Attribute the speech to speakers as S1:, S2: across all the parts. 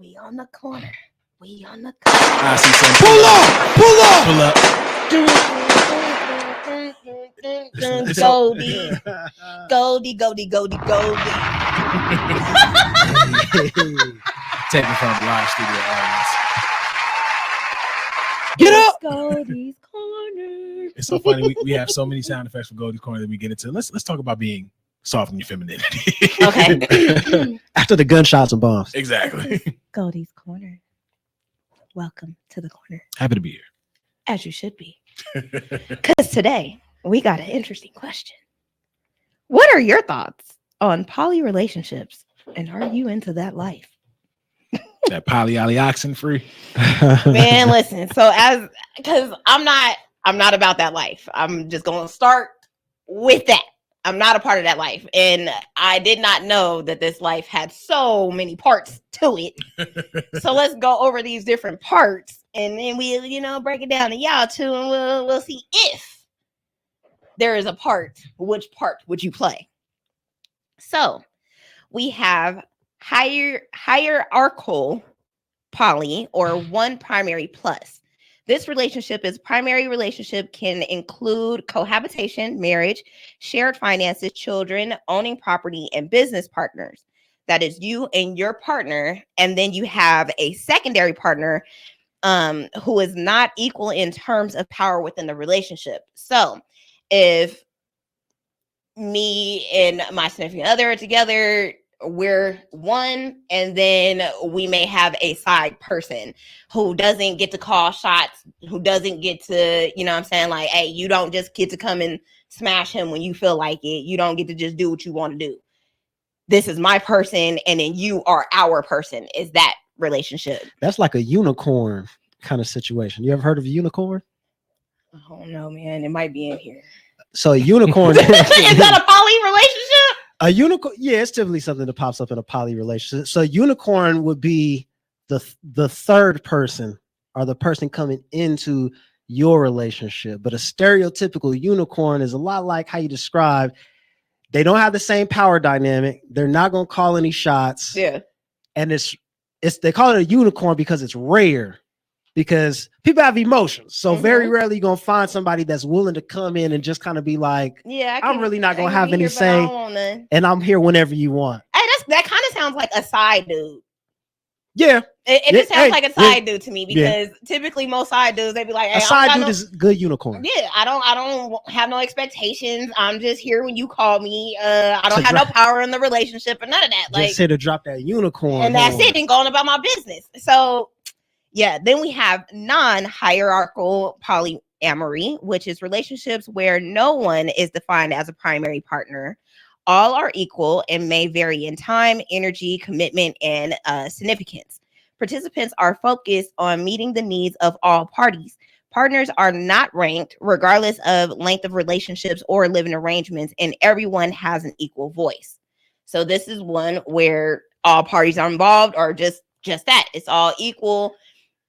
S1: We on the corner. We on the corner.
S2: I see some.
S1: Pull up. Goldie.
S2: Taking from the live studio audience.
S1: Get up. Goldie's corner.
S2: It's so funny. We have so many sound effects for Goldie's corner that we get into. Let's talk about being soft in your femininity.
S1: Okay.
S3: After the gunshots and bombs.
S2: Exactly.
S1: Goldie's corner. Welcome to the corner.
S2: Happy to be here.
S1: As you should be. Because today we got an interesting question. What are your thoughts on poly relationships? And are you into that life?
S2: That polyoxin free.
S1: Man, listen. So because I'm not about that life. I'm just gonna start with that. I'm not a part of that life. And I did not know that this life had so many parts to it. So let's go over these different parts and then we'll, break it down to y'all too. And we'll see if there is a part. Which part would you play? So we have hierarchical poly or one primary plus. This relationship is primary relationship can include cohabitation, marriage, shared finances, children, owning property, and business partners. That is you and your partner. And then you have a secondary partner who is not equal in terms of power within the relationship. So if me and my significant other are together, we're one, and then we may have a side person who doesn't get to call shots, who doesn't get to, like, hey, you don't just get to come and smash him when you feel like it. You don't get to just do what you want to do. This is my person, and then you are our person. Is that relationship?
S3: That's like a unicorn kind of situation. You ever heard of a unicorn?
S1: I don't know, man. It might be in here.
S3: So a unicorn
S1: is that a poly relationship?
S3: A unicorn, yeah, it's typically something that pops up in a poly relationship. So unicorn would be the third person or the person coming into your relationship. But a stereotypical unicorn is a lot like how you described. They don't have the same power dynamic. They're not going to call any shots.
S1: Yeah.
S3: And they call it a unicorn because it's rare. Because people have emotions. So very rarely you're going to find somebody that's willing to come in and just kind of be like,
S1: yeah,
S3: I'm really not going to have any say. And I'm here whenever you want.
S1: Hey, that kind of sounds like a side dude.
S3: Yeah.
S1: It just sounds like a side dude to me because typically most side dudes, they be like, hey,
S3: a side dude is good unicorn.
S1: Yeah, I don't have no expectations. I'm just here when you call me. I don't have no power in the relationship or none of that.
S3: Like, just here to drop that unicorn.
S1: And that's it, and going about my business. So yeah, then we have non-hierarchical polyamory, which is relationships where no one is defined as a primary partner. All are equal and may vary in time, energy, commitment, and significance. Participants are focused on meeting the needs of all parties. Partners are not ranked regardless of length of relationships or living arrangements, and everyone has an equal voice. So this is one where all parties are involved, or just that. It's all equal.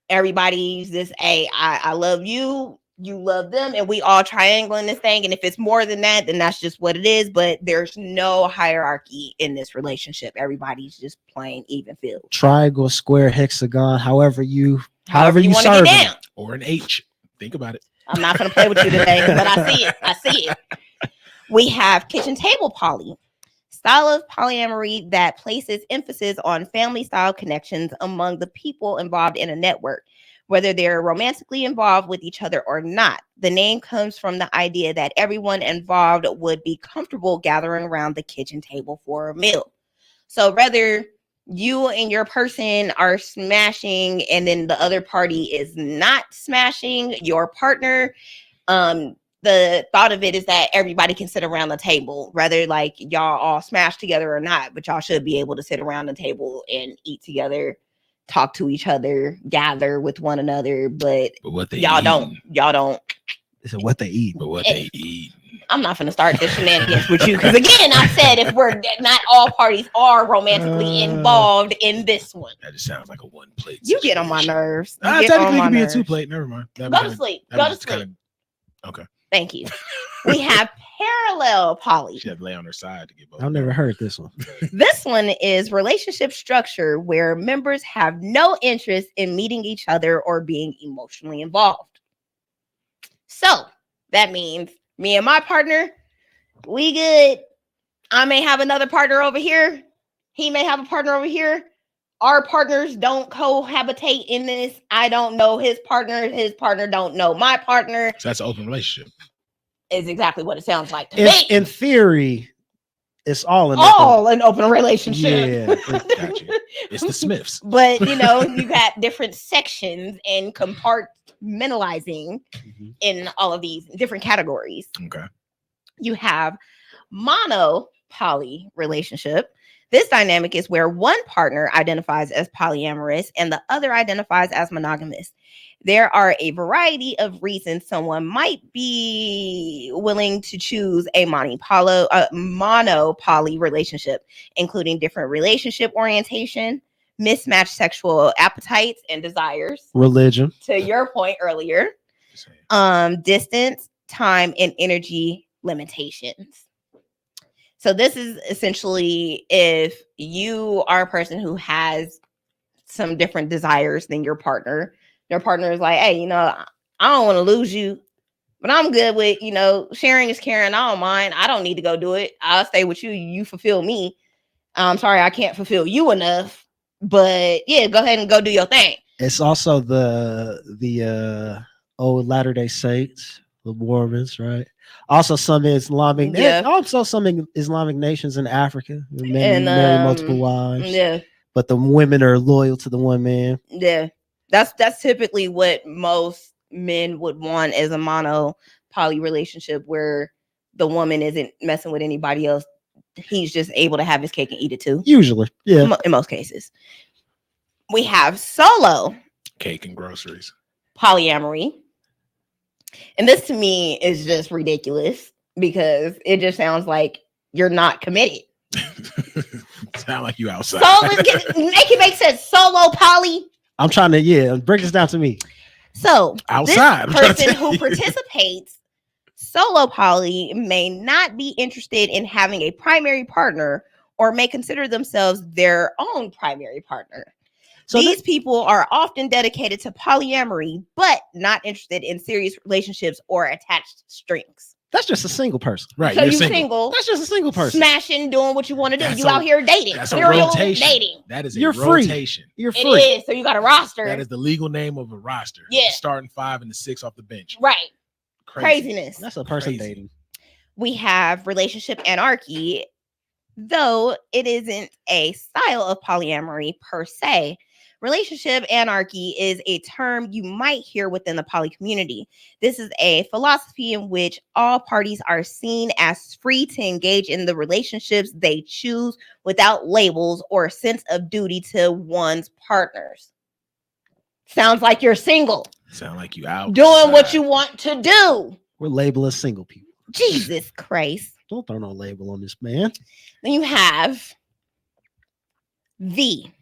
S1: Everybody's just, hey, I love you, you love them, and we all triangling this thing. And if it's more than that, then that's just what it is. But there's no hierarchy in this relationship. Everybody's just playing even field.
S3: Triangle, square, hexagon, however you
S1: want to get down.
S2: Or an H. Think about it.
S1: I'm not going to play with you today, but I see it. We have kitchen table poly. Style of polyamory that places emphasis on family style connections among the people involved in a network, whether they're romantically involved with each other or not. The name comes from the idea that everyone involved would be comfortable gathering around the kitchen table for a meal. So whether you and your person are smashing and then the other party is not smashing, your partner, the thought of it is that everybody can sit around the table, whether like y'all all smash together or not, but y'all should be able to sit around the table and eat together, talk to each other, gather with one another. But
S2: what they
S1: y'all
S2: eating.
S1: don't.
S3: It's what they eat.
S2: But what they eat.
S1: I'm not going to start this shenanigans with you because again, I said if we're not all parties are romantically involved in this one.
S2: That just sounds like a one plate.
S1: You get on my nerves.
S2: Technically, it could be a 2 plate. Never mind.
S1: Go to sleep.
S2: Okay.
S1: Thank you. We have parallel poly.
S2: She had to lay on her side to get both.
S3: I've never heard this one.
S1: This one is relationship structure where members have no interest in meeting each other or being emotionally involved. So that means me and my partner, we good. I may have another partner over here. He may have a partner over here. Our partners don't cohabitate in this. I don't know his partner. His partner don't know my partner.
S2: So that's an open relationship.
S1: Is exactly what it sounds like to me.
S3: In theory, it's all
S1: an open relationship.
S3: Yeah,
S2: Gotcha. It's the Smiths.
S1: But you know, you got different sections and compartmentalizing in all of these different categories.
S2: Okay.
S1: You have mono poly relationship. This dynamic is where one partner identifies as polyamorous and the other identifies as monogamous. There are a variety of reasons someone might be willing to choose a mono poly relationship, including different relationship orientation, mismatched sexual appetites and desires.
S3: religion.
S1: To your point earlier, distance, time, and energy limitations. So this is essentially if you are a person who has some different desires than your partner is like, hey, you know, I don't want to lose you, but I'm good with, you know, sharing is caring. I don't mind. I don't need to go do it. I'll stay with you. You fulfill me. I'm sorry, I can't fulfill you enough, but yeah, go ahead and go do your thing.
S3: It's also the old Latter-day Saints, the Mormons, right? Also some Islamic, also some Islamic nations in Africa, men marry multiple wives.
S1: Yeah,
S3: but the women are loyal to the one man.
S1: Yeah, that's typically what most men would want as a mono poly relationship, where the woman isn't messing with anybody else. He's just able to have his cake and eat it too.
S3: Usually, yeah.
S1: In most cases, we have solo
S2: cake and groceries
S1: polyamory. And this to me is just ridiculous because it just sounds like you're not committed.
S2: Sound like you outside.
S1: Make it make sense. Solo poly.
S3: I'm trying to break this down to me.
S1: So
S2: outside,
S1: this person who participates solo poly may not be interested in having a primary partner or may consider themselves their own primary partner. So these people are often dedicated to polyamory, but not interested in serious relationships or attached strings.
S3: That's just a single person.
S2: Right.
S1: So you're single.
S3: That's just a single person.
S1: Smashing, doing what you want to do. You out here dating.
S2: That's a rotation. Dating. That is
S3: you're
S2: rotation.
S3: Free. You're free.
S1: It is. So you got a roster.
S2: That is the legal name of a roster.
S1: Yeah.
S2: The starting 5 and the 6 off the bench.
S1: Right. Craziness.
S3: That's a person dating.
S1: We have relationship anarchy, though it isn't a style of polyamory per se. Relationship anarchy is a term you might hear within the poly community. This is a philosophy in which all parties are seen as free to engage in the relationships they choose without labels or a sense of duty to one's partners. Sounds like you're single.
S2: Sound like you out.
S1: Doing what you want to do.
S3: We're labeled as single people.
S1: Jesus Christ.
S3: Don't throw no label on this man.
S1: Then you have V.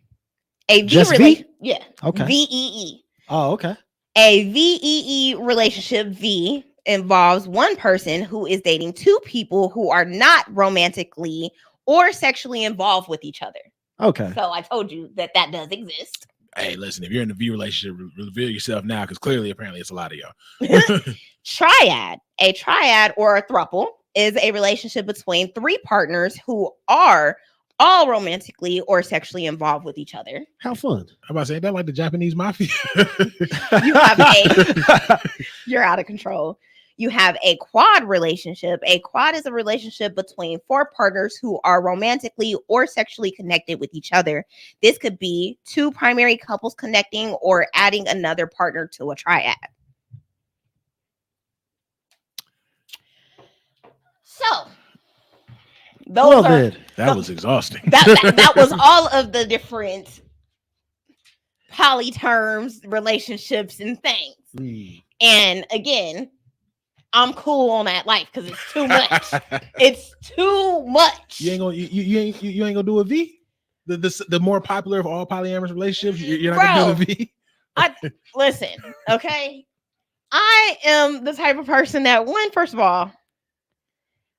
S1: A
S3: Just V?
S1: Yeah.
S3: Okay.
S1: VEE.
S3: Oh, okay.
S1: A VEE relationship, V, involves one person who is dating two people who are not romantically or sexually involved with each other.
S3: Okay.
S1: So I told you that does exist.
S2: Hey, listen, if you're in a V relationship, reveal yourself now, because clearly, apparently, it's a lot of y'all.
S1: Triad. A triad or a throuple is a relationship between three partners who are all romantically or sexually involved with each other.
S3: How fun.
S2: I'm about to say that like the Japanese mafia.
S1: You have you're out of control. You have a quad relationship. A quad is a relationship between four partners who are romantically or sexually connected with each other. This could be two primary couples connecting or adding another partner to a triad. So,
S2: that was exhausting.
S1: That was all of the different poly terms, relationships, and things. And again, I'm cool on that life because it's too much. It's too much.
S2: You ain't gonna do a V. The more popular of all polyamorous relationships, you're not gonna do a V.
S1: Listen, okay. I am the type of person that first of all,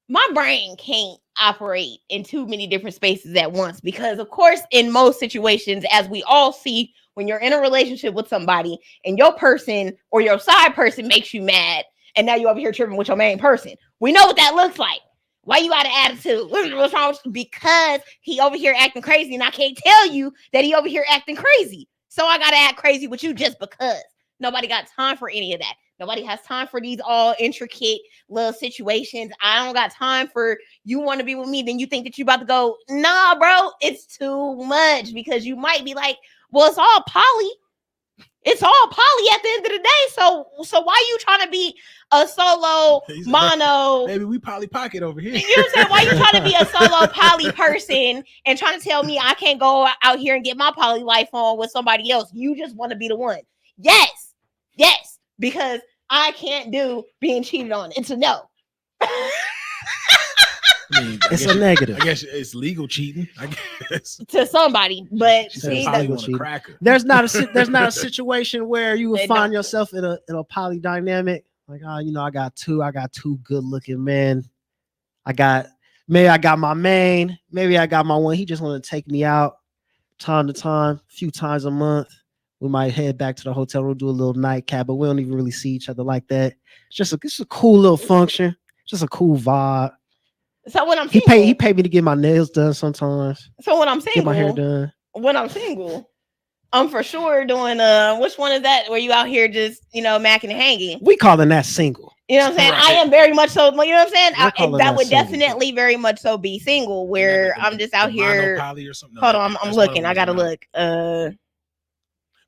S1: my brain can't operate in too many different spaces at once because, of course, in most situations, as we all see, when you're in a relationship with somebody and your person or your side person makes you mad, and now you're over here tripping with your main person, we know what that looks like. Why you got an attitude? What's wrong with you? Because he over here acting crazy, and I can't tell you that he over here acting crazy. So I gotta act crazy with you just because. Nobody got time for any of that. Nobody has time for these all intricate little situations. I don't got time for you want to be with me, then you think that you about to go, nah, bro, it's too much because you might be like, well, it's all poly. It's all poly at the end of the day. So why you trying to be a solo mono?
S2: Maybe we poly pocket over here.
S1: You know what I'm saying? Why you trying to be a solo poly person and trying to tell me I can't go out here and get my poly life on with somebody else? You just want to be the one. Yes, because I can't do being cheated on. It's a no.
S2: I mean,
S3: It's a negative.
S2: I guess it's legal cheating. I guess
S1: to somebody, but
S3: see, there's not a situation where you would find yourself in a poly dynamic. Like, I got two good looking men. Maybe I got my main, maybe I got my one. He just want to take me out time to time, a few times a month. We might head back to the hotel room, do a little nightcap, but we don't even really see each other like that. It's just a cool little function, just a cool vibe.
S1: So when
S3: he paid me to get my nails done sometimes.
S1: So when I'm single,
S3: get my hair done.
S1: When I'm single, I'm for sure doing which one is that where you out here just macking and hanging?
S3: We calling that single.
S1: You know what I'm saying? Right. I am very much so. You know what I'm saying? That would
S3: single.
S1: Definitely very much so be single, where I'm just out here.
S2: Or something.
S1: Hold on, I'm looking. I gotta look.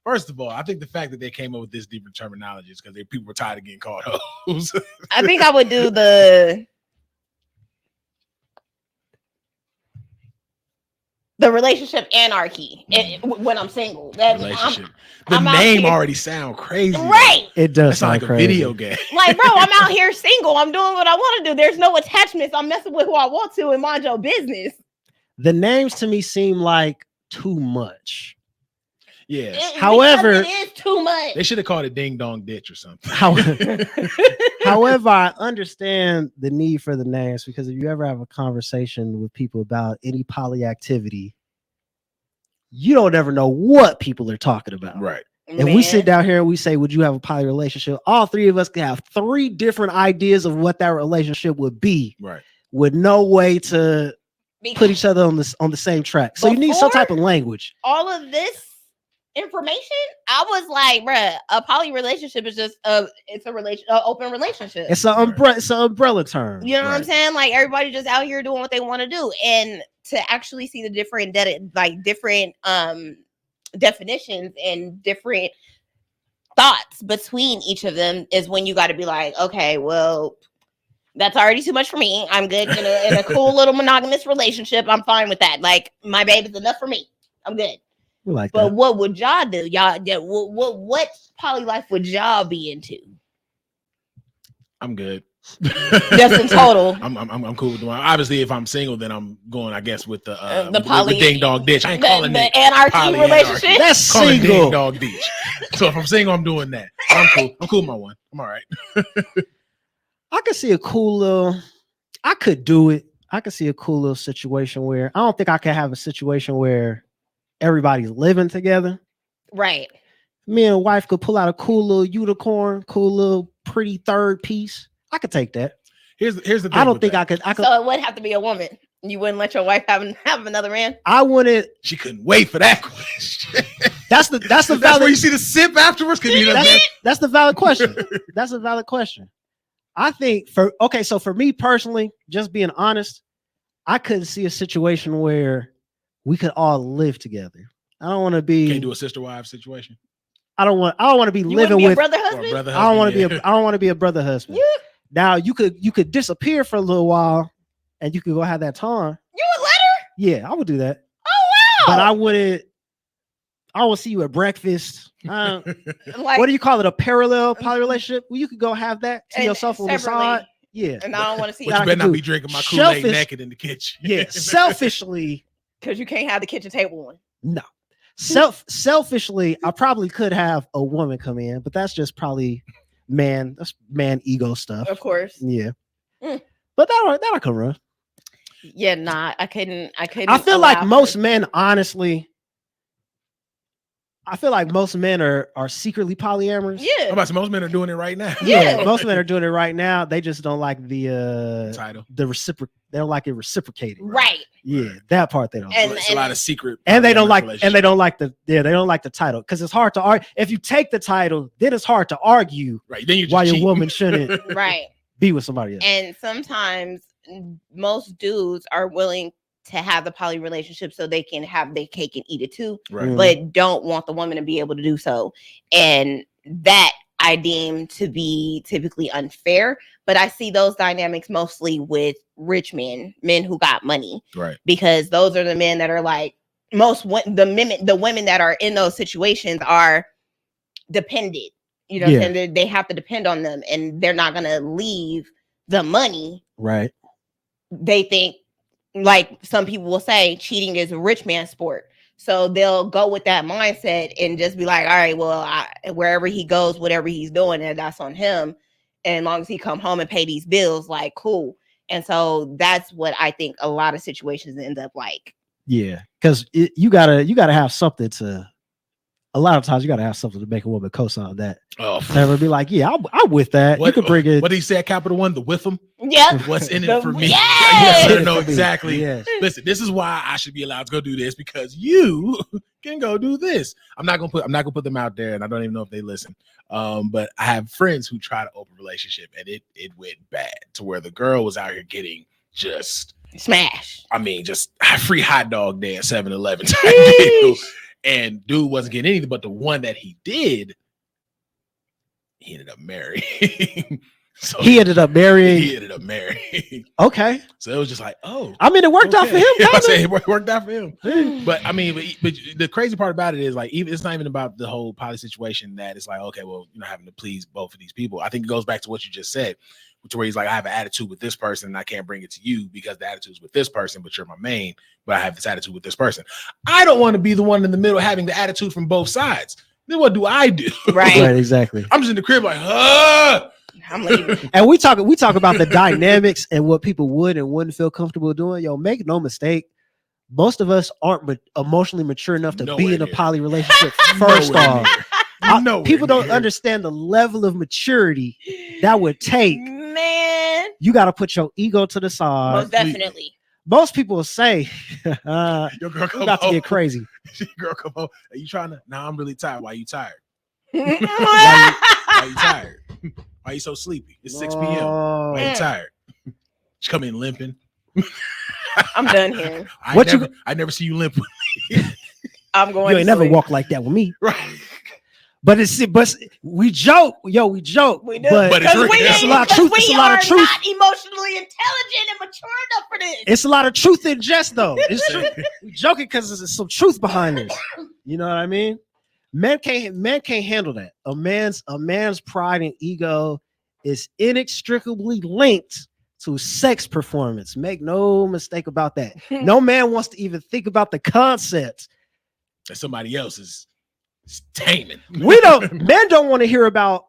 S2: First of all, I think the fact that they came up with this different terminology is because people were tired of getting called hoes.
S1: I think I would do the relationship anarchy when I'm single. That
S2: relationship. The name already sound crazy.
S1: Right.
S3: It does sound
S2: like
S3: crazy.
S2: A video game.
S1: Like, bro, I'm out here single. I'm doing what I want to do. There's no attachments. I'm messing with who I want to and mind your business.
S3: The names to me seem like too much.
S2: Yeah.
S3: However,
S1: it is too much.
S2: They should have called it Ding Dong Ditch or something.
S3: However, I understand the need for the names because if you ever have a conversation with people about any poly activity, you don't ever know what people are talking about.
S2: Right.
S3: And we sit down here and we say, would you have a poly relationship? All three of us can have three different ideas of what that relationship would be.
S2: Right.
S3: With no way to put each other on the same track. So you need some type of language.
S1: All of this information, I was like, bruh, a poly relationship is just it's a open relationship.
S3: It's an umbrella term.
S1: You know what I'm saying? Like everybody just out here doing what they want to do, and to actually see the different definitions and different thoughts between each of them is when you got to be like, okay, well, that's already too much for me. I'm good in a cool little monogamous relationship. I'm fine with that. Like my baby's enough for me. I'm good.
S3: Like
S1: but
S3: that.
S1: What would y'all do? What poly life would y'all be into?
S2: I'm good.
S1: Just in total.
S2: I'm cool with doing. Obviously, if I'm single, then I'm going, I guess, with the
S1: poly,
S2: the Ding Dong Ditch. I ain't calling
S1: the
S2: it
S1: anarchy relationship.
S3: That's single.
S2: Ding Dong Ditch. So if I'm single, I'm doing that. I'm cool. I'm cool with my one. I'm all right.
S3: I could see a cool little. I could do it. I could see a cool little situation where I don't think I could have a situation where everybody's living together.
S1: Right.
S3: Me and wife could pull out a cool little unicorn, cool little pretty third piece. I could take that.
S2: Here's the thing.
S3: I don't think I could.
S1: So it would have to be a woman. You wouldn't let your wife have another man?
S3: I wouldn't.
S2: She couldn't wait for that question.
S3: That's valid.
S2: That's where you see the sip afterwards.
S3: That's the valid question. That's a valid question. I think so for me personally, just being honest, I couldn't see a situation where we could all live together. I don't want to be.
S2: Can't do a sister-wife situation.
S3: I don't want to be living with
S1: brother husband.
S3: I don't want to be. I don't want to be a brother husband.
S1: Yeah.
S3: Now you could disappear for a little while, and you could go have that time.
S1: You would let her?
S3: Yeah, I would do that.
S1: Oh wow!
S3: But I wouldn't. I will see you at breakfast. Like, what do you call it? A parallel poly relationship? Well, you could go have that to yourself on the side. Yeah,
S1: and I don't want to see.
S2: But you better not be drinking my Kool-Aid naked in the kitchen.
S3: Yeah, selfishly,
S1: because you can't have the kitchen table on.
S3: No, selfishly, I probably could have a woman come in, but that's just probably That's man ego stuff.
S1: Of course.
S3: Yeah.
S1: Mm.
S3: But that'll come run.
S1: Yeah, nah, I couldn't.
S3: I feel like most men, honestly, I feel like most men are secretly polyamorous.
S1: Yeah.
S2: I'm about to say, most men are doing it right now.
S3: Yeah, most men are doing it right now. They just don't like the
S2: title.
S3: They don't like it reciprocated.
S1: Right.
S3: Yeah, that part they don't.
S1: And-
S2: It's a lot of secret.
S3: And they don't like
S2: relationship.
S3: they don't like the title because it's hard to argue. If you take the title, then it's hard to argue
S2: Right. Then you
S3: why your woman shouldn't
S1: Right.
S3: be with somebody else.
S1: And sometimes most dudes are willing to have the poly relationship so they can have their cake and eat it too,
S2: Right.
S1: but don't want the woman to be able to do so. And that I deem to be typically unfair. But I see those dynamics mostly with rich men who got money.
S2: Right.
S1: Because those are the men that are like the women that are in those situations are dependent. You know, what I'm saying? They have to depend on them, and they're not gonna leave the money.
S3: Right.
S1: They think, like some people will say, cheating is a rich man's sport. So they'll go with that mindset and just be like, all right, well, wherever he goes, whatever he's doing, and that's on him. And as long as he come home and pay these bills, like, cool. And so that's what I think a lot of situations end up like.
S3: Yeah, because you gotta have something to. A lot of times you gotta have something to make a woman co-sign that.
S2: Oh,
S3: Never be like, yeah, I'm with that. You could bring it.
S2: What did he say at Capital One? The with them?
S1: Yeah.
S2: What's in it for me?
S1: Yes!
S2: You know exactly.
S3: Yes.
S2: Listen, this is why I should be allowed to go do this, because you can go do this. I'm not gonna put them out there, and I don't even know if they listen. But I have friends who try to open a relationship, and it went bad to where the girl was out here getting just
S1: smash.
S2: I mean, just free hot dog day at 7-Eleven type deal. And dude wasn't getting anything, but the one that he did, he ended up marrying. So
S3: he ended up marrying. Okay.
S2: So it was just like, oh.
S3: I mean, it worked out for him.
S2: I say it worked out for him. But I mean, but the crazy part about it is, like, even it's not even about the whole poly situation that it's like, okay, well, you're not having to please both of these people. I think it goes back to what you just said, to where he's like, I have an attitude with this person and I can't bring it to you because the attitude is with this person, but you're my main, but I have this attitude with this person. I don't want to be the one in the middle having the attitude from both sides. Then what do I do?
S1: Right,
S3: exactly.
S2: I'm just in the crib like,
S1: I'm leaving.
S3: And we talk about the dynamics and what people would and wouldn't feel comfortable doing. Yo, make no mistake, most of us aren't emotionally mature enough to be in a poly relationship. First off, people don't understand the level of maturity that would take.
S1: Man,
S3: you got to put your ego to the side.
S1: Most definitely.
S3: Most people will say,
S2: your girl come
S3: about to get crazy.
S2: Girl, come on. Are you trying to? Nah, I'm really tired. Why you tired? why you tired? Why you so sleepy? It's 6 p.m. Why you tired? She come in limping.
S1: I'm done here.
S2: I never see you limp with me.
S1: I'm going.
S3: You ain't never walk like that with me.
S2: Right.
S3: But we joke, we joke.
S1: We do.
S2: But it's
S3: a lot of truth. It's a lot of truth.
S1: Not emotionally intelligent and mature enough for this.
S3: It's a lot of truth in jest, though. We joking because there's some truth behind this. You know what I mean? Men can't handle that. A man's pride and ego is inextricably linked to sex performance. Make no mistake about that. No man wants to even think about the concept
S2: that somebody else is taming.
S3: Men don't want to hear about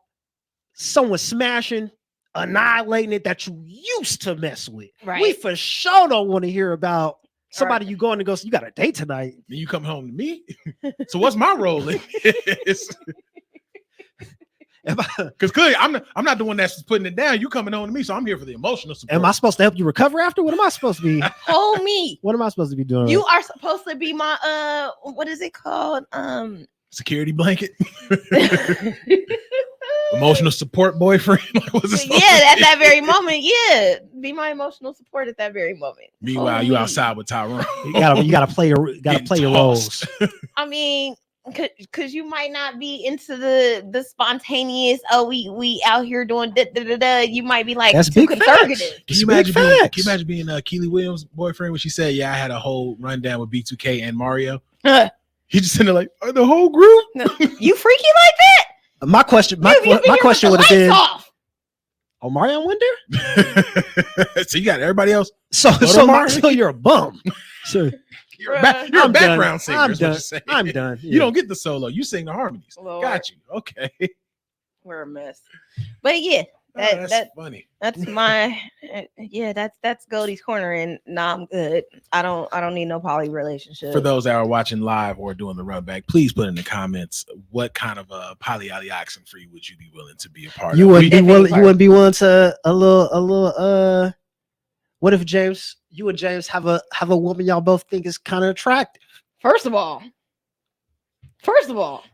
S3: someone smashing, annihilating it that you used to mess with.
S1: Right.
S3: We for sure don't want to hear about somebody you going to go. So you got a date tonight.
S2: Then you come home to me. So what's my role in this? Because clearly I'm not the one that's putting it down. You coming home to me, so I'm here for the emotional support.
S3: Am I supposed to help you recover after? What am I supposed to be?
S1: Hold me.
S3: What am I supposed to be doing?
S1: You are supposed to be my what is it called?
S2: Security blanket. Emotional support boyfriend.
S1: Yeah, at that very moment. Yeah, be my emotional support at that very moment.
S2: Meanwhile, you outside with Tyrone.
S3: You gotta play your roles.
S1: I mean, because you might not be into the spontaneous. Oh, we out here doing da da da da. You might be like,
S3: that's
S1: too
S3: big
S1: conservative.
S2: Can you imagine being Keely Williams' boyfriend when she said, "Yeah, I had a whole rundown with B2K and Mario." He just sitting there like, the whole group.
S1: No, you freaky like that?
S3: My question would have been, oh, Mario went there?
S2: So you got everybody else.
S3: So you're a bum. So
S2: you're a background singer.
S3: I'm done. I'm done. Yeah.
S2: You don't get the solo. You sing the harmonies. Lord. Got you. Okay.
S1: We're a mess. But yeah,
S2: that's funny.
S1: that's my that's Goldie's corner, and nah, I'm good. I don't need no poly relationship.
S2: For those that are watching live or doing the run back, please put in the comments what kind of a polyoxen free would you be willing to be a part
S3: You
S2: of.
S3: wouldn't be willing. You wouldn't be willing to a little. What if you and James have a woman y'all both think is kind of attractive?
S1: First of all,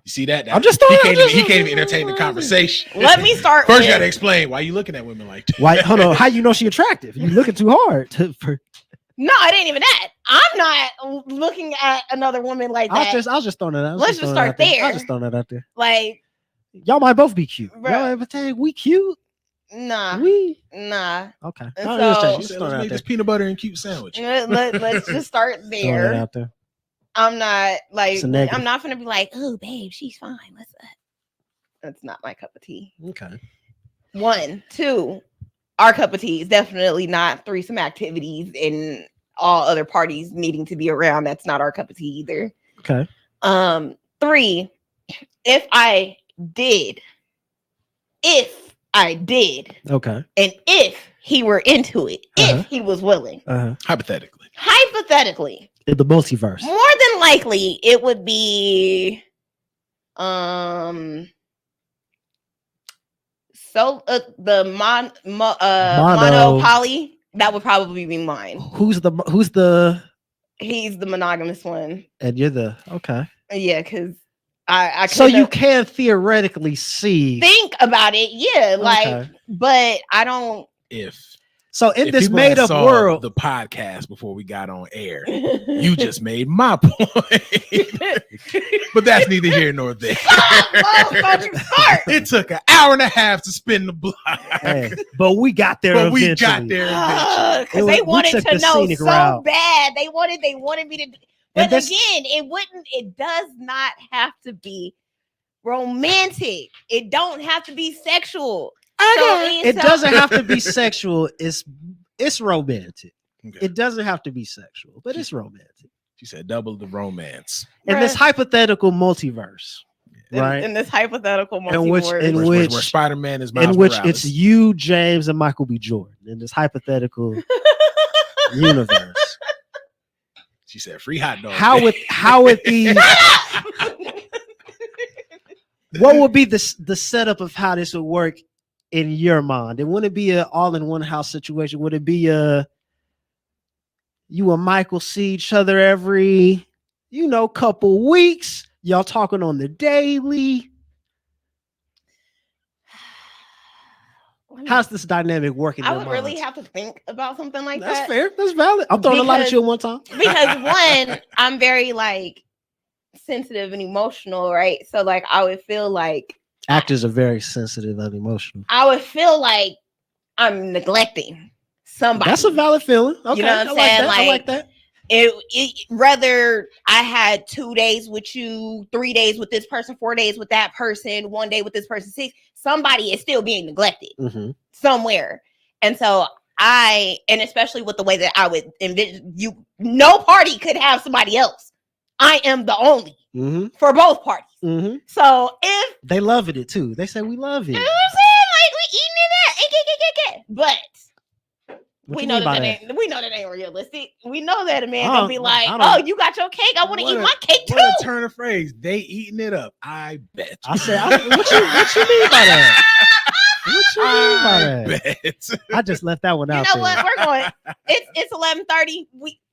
S2: you see that?
S3: I'm just
S2: he can't even entertain the conversation.
S1: let me start.
S2: First, you got to explain why you looking at women like that.
S3: Why? Hold on. How you know she attractive? You looking too hard.
S1: No, it ain't even that. I'm not looking at another woman like that.
S3: I was just throwing it out.
S1: Let's just start there.
S3: I was just throwing it out there.
S1: Like,
S3: y'all might both be cute.
S1: Bruh.
S3: Y'all ever think we cute?
S1: nah.
S3: Nah. Okay.
S1: And
S3: No,
S1: so-
S2: She said, let's make this peanut butter and cute sandwich.
S1: Let's just start
S3: Throwing it
S1: there.
S3: out there.
S1: I'm not like
S3: It's a negative.
S1: I'm not gonna be like, oh babe, she's fine. That's not my cup of tea.
S3: Okay.
S1: 1, 2, our cup of tea is definitely not threesome activities and all other parties needing to be around. That's not our cup of tea either.
S3: Okay.
S1: 3, if I did,
S3: Okay.
S1: and if he were into it, if he was willing,
S2: Hypothetically.
S3: In the multiverse.
S1: more than likely it would be the mono poly. That would probably be mine.
S3: Who's the
S1: He's the monogamous one.
S3: and you're the okay.
S1: Yeah, because I
S3: So you
S1: couldn't
S3: can theoretically see.
S1: think about it. Yeah, like,
S3: Okay.
S1: but I don't.
S3: So in
S2: If
S3: this
S2: people
S3: made
S2: had
S3: up
S2: saw
S3: world,
S2: the podcast before we got on air, you just made my point. But that's neither here nor there.
S1: Don't you start.
S2: It took an hour and a half to spin the block.
S3: hey, but we got there.
S2: But we
S3: eventually.
S2: got there eventually.
S1: Because they
S3: We
S1: wanted
S3: took
S1: to
S3: the
S1: know
S3: scenic
S1: so
S3: route.
S1: bad. They wanted me to. But
S3: And this-
S1: again, it does not have to be romantic. It don't have to be sexual.
S3: It doesn't have to be sexual. It's romantic.
S2: Okay.
S3: It doesn't have to be sexual, but it's romantic.
S2: She said double the romance.
S3: In this hypothetical multiverse, right?
S1: In this hypothetical
S3: In which-
S1: multiverse.
S3: in
S2: Where
S3: which-
S2: Spider-Man is Miles
S3: in which
S2: Morales.
S3: it's you, James, and Michael B. Jordan in this hypothetical universe.
S2: She said free hot dog.
S3: How would the what would be the setup of how this would work in your mind? And wouldn't it be an all-in-one house situation? Would it be you and Michael see each other every, couple weeks? Y'all talking on the daily? How's this dynamic working?
S1: I would really have to think about something like
S3: That's
S1: that.
S3: fair. That's valid. I'm throwing a lot at you at one time.
S1: Because one, I'm very like sensitive and emotional, right? So like I would feel like
S3: Actors are very sensitive and emotional.
S1: I would feel like I'm neglecting somebody.
S3: That's a valid feeling. Okay,
S1: You know what I'm
S3: I like
S1: saying?
S3: that. I like that.
S1: Whether I had 2 days with you, 3 days with this person, 4 days with that person, 1 day with this person, 6, somebody is still being neglected
S3: Mhm.
S1: somewhere. And so and especially with the way that I would envision no party could have somebody else. I am the only
S3: Mhm.
S1: for both parties.
S3: Mhm.
S1: So if
S3: They loving it too. They say we love
S1: you
S3: it.
S1: know what I'm saying, like we eating it at, but
S3: What
S1: we
S3: you
S1: know
S3: mean by
S1: that ain't realistic. We know that a man
S3: I
S1: gonna
S3: don't-
S1: be like,
S3: I
S1: "Oh,
S3: don't-
S1: you got your cake. I want to
S2: What
S1: eat
S2: a-
S1: my cake too."
S2: What a turn of phrase. They eating it up. I bet.
S3: I said, what you mean by that? What you mean by
S2: I
S3: that?
S2: bet.
S3: I just left that one
S1: You
S3: out
S1: know
S3: there.
S1: what? We're going. It's 11:30.